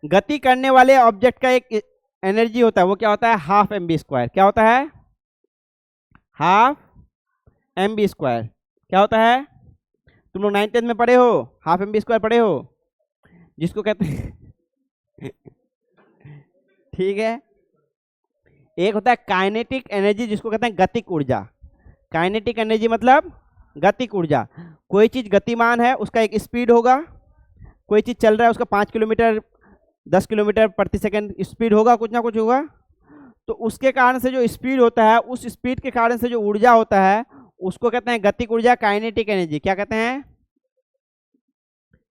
गति करने वाले ऑब्जेक्ट का एक एनर्जी होता है, वो क्या होता है, हाफ mv²। क्या होता है, हाफ mv²। क्या होता है, तुम लोग 9th 10th में पढ़े हो, हाफ mv² पढ़े हो, जिसको कहते हैं ठीक है। एक होता है काइनेटिक एनर्जी, जिसको कहते हैं गतिक ऊर्जा। काइनेटिक एनर्जी मतलब गतिक ऊर्जा। कोई चीज गतिमान है, उसका एक स्पीड होगा, कोई चीज चल रहा है, उसका 5 किलोमीटर 10 किलोमीटर प्रति सेकंड स्पीड होगा, कुछ ना कुछ होगा। तो उसके कारण से जो स्पीड होता है, उस स्पीड के कारण से जो ऊर्जा होता है, उसको कहते हैं गतिक ऊर्जा, काइनेटिक एनर्जी। क्या कहते हैं,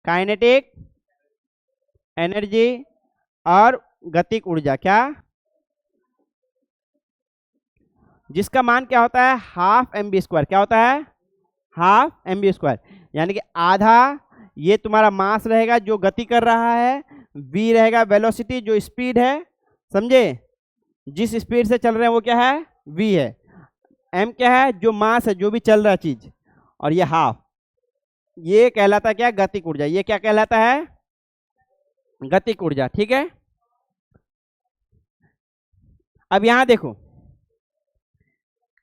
काइनेटिक एनर्जी और गतिक ऊर्जा, क्या, जिसका मान क्या होता है, हाफ mv²। क्या होता है, हाफ mv², यानी कि आधा ये तुम्हारा मास रहेगा जो गति कर रहा है, v रहेगा वेलोसिटी जो स्पीड है, समझे, जिस स्पीड से चल रहे हैं वो क्या है, v है। m क्या है, जो मास है, जो भी चल रहा है चीज, और ये हाफ, ये कहलाता है क्या, गतिक ऊर्जा। ये क्या कहलाता है, गतिक ऊर्जा, ठीक है। अब यहां देखो,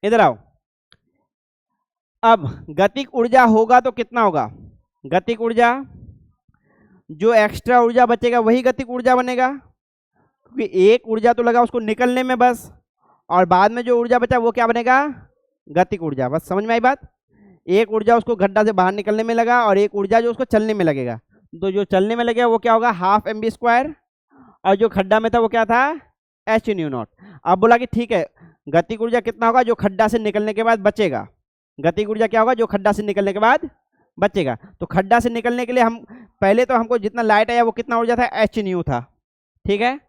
इधर आओ। अब गतिक ऊर्जा होगा तो कितना होगा, गतिक ऊर्जा, जो एक्स्ट्रा ऊर्जा बचेगा वही गतिक ऊर्जा बनेगा, क्योंकि एक ऊर्जा तो लगा उसको निकलने में बस, और बाद में जो ऊर्जा बचा वो क्या बनेगा, गतिक ऊर्जा। बस समझ में आई बात। एक ऊर्जा उसको गड्ढा से बाहर निकलने में लगा और एक ऊर्जा जो उसको चलने में लगेगा, तो जो चलने में लगेगा वो क्या होगा, हाफ mv², और जो खड्डा में था वो क्या था, h/0। अब बोला कि ठीक है, गतिक ऊर्जा कितना होगा जो खड्डा से निकलने के बाद बचेगा, गतिज ऊर्जा क्या होगा, जो खड्डा से निकलने के बाद बचेगा। तो खड्डा से निकलने के लिए हम पहले तो हमको जितना लाइट आया वो कितना ऊर्जा था, एच न्यू था, ठीक है।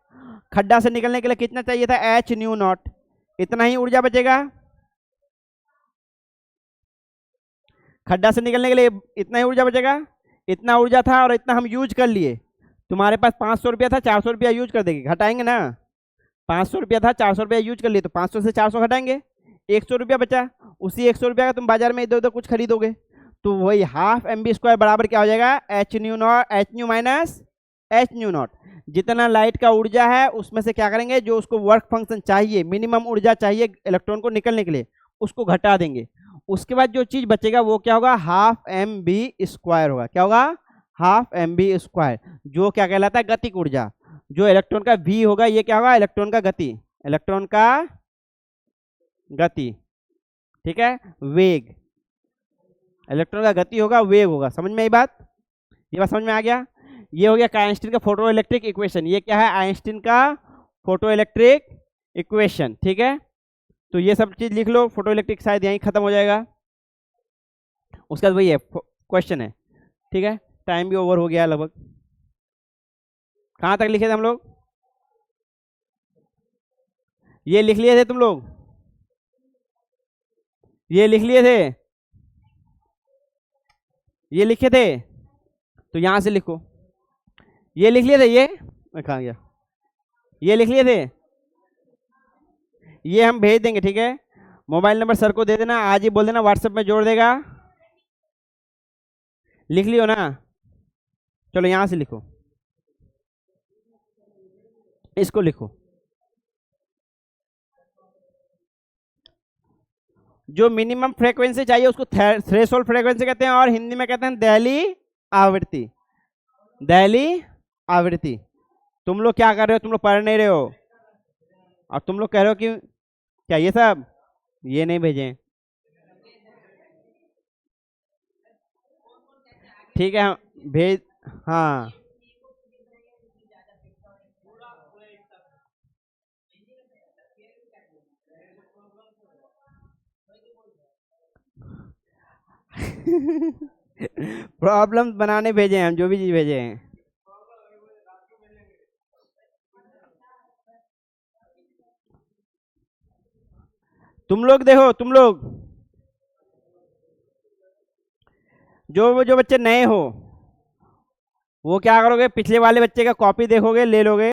खड्डा से निकलने के लिए कितना चाहिए था, एच न्यू नॉट, इतना ही ऊर्जा बचेगा। खड्डा से निकलने के लिए इतना ही ऊर्जा बचेगा, इतना ऊर्जा था और इतना हम यूज कर लिए। तुम्हारे पास 500 रुपया था, 400 रुपया यूज कर देंगे, घटाएंगे ना। 500 रुपया था, 400 रुपया यूज कर लिए, तो 500 से 400 घटाएंगे, 100 रुपया बचा। उसी 100 रुपया का तुम बाजार में इधर उधर कुछ खरीदोगे, तो वही हाफ एम बी स्क्वायर बराबर क्या हो जाएगा, H nu not, H new minus H nu not. जितना लाइट का ऊर्जा है उसमें से क्या करेंगे, जो उसको वर्क फंक्शन चाहिए, मिनिमम ऊर्जा चाहिए इलेक्ट्रॉन को निकलने के लिए, उसको घटा देंगे। उसके बाद जो चीज बचेगा वो क्या होगा, हाफ एम बी स्क्वायर होगा। क्या होगा, हाफ एम बी स्क्वायर, जो क्या कहलाता है, गतिक ऊर्जा। जो इलेक्ट्रॉन का v होगा, ये क्या होगा, इलेक्ट्रॉन का गति, इलेक्ट्रॉन का गति, ठीक है, वेग। इलेक्ट्रॉन का गति होगा, वेग होगा। समझ में आई बात, ये बात समझ में आ गया। ये हो गया आइंस्टीन का फोटो इलेक्ट्रिक इक्वेशन। ये क्या है, आइंस्टीन का फोटो इलेक्ट्रिक इक्वेशन, ठीक है। तो ये सब चीज लिख लो, फोटो इलेक्ट्रिक शायद यहीं खत्म हो जाएगा। उसके बाद वही है, क्वेश्चन है, ठीक है। टाइम भी ओवर हो गया लगभग। कहाँ तक लिखे थे हम लोग, ये लिख लिए थे तुम लोग, ये लिख लिए थे, ये लिखे थे, तो यहां से लिखो। ये लिख लिए थे, ये कहाँ गया, ये लिख लिए थे, ये हम भेज देंगे, ठीक है। मोबाइल नंबर सर को दे देना, आज ही बोल देना, व्हाट्सएप में जोड़ देगा। लिख लियो ना, चलो यहां से लिखो, इसको लिखो। जो मिनिमम फ्रीक्वेंसी चाहिए उसको थ्रेशोल्ड फ्रीक्वेंसी कहते हैं, और हिंदी में कहते हैं दहली आवृत्ति, दहली आवृत्ति। तुम लोग क्या कर रहे हो, तुम लोग पढ़ नहीं रहे हो, और तुम लोग कह रहे हो कि क्या ये सब, ये नहीं भेजे, ठीक है, भेज, हाँ। प्रॉब्लम बनाने भेजे हैं हम, जो भी चीज भेजे हैं। तुम लोग देखो, तुम लोग जो बच्चे नए हो वो क्या करोगे, पिछले वाले बच्चे का कॉपी देखोगे, ले लोगे,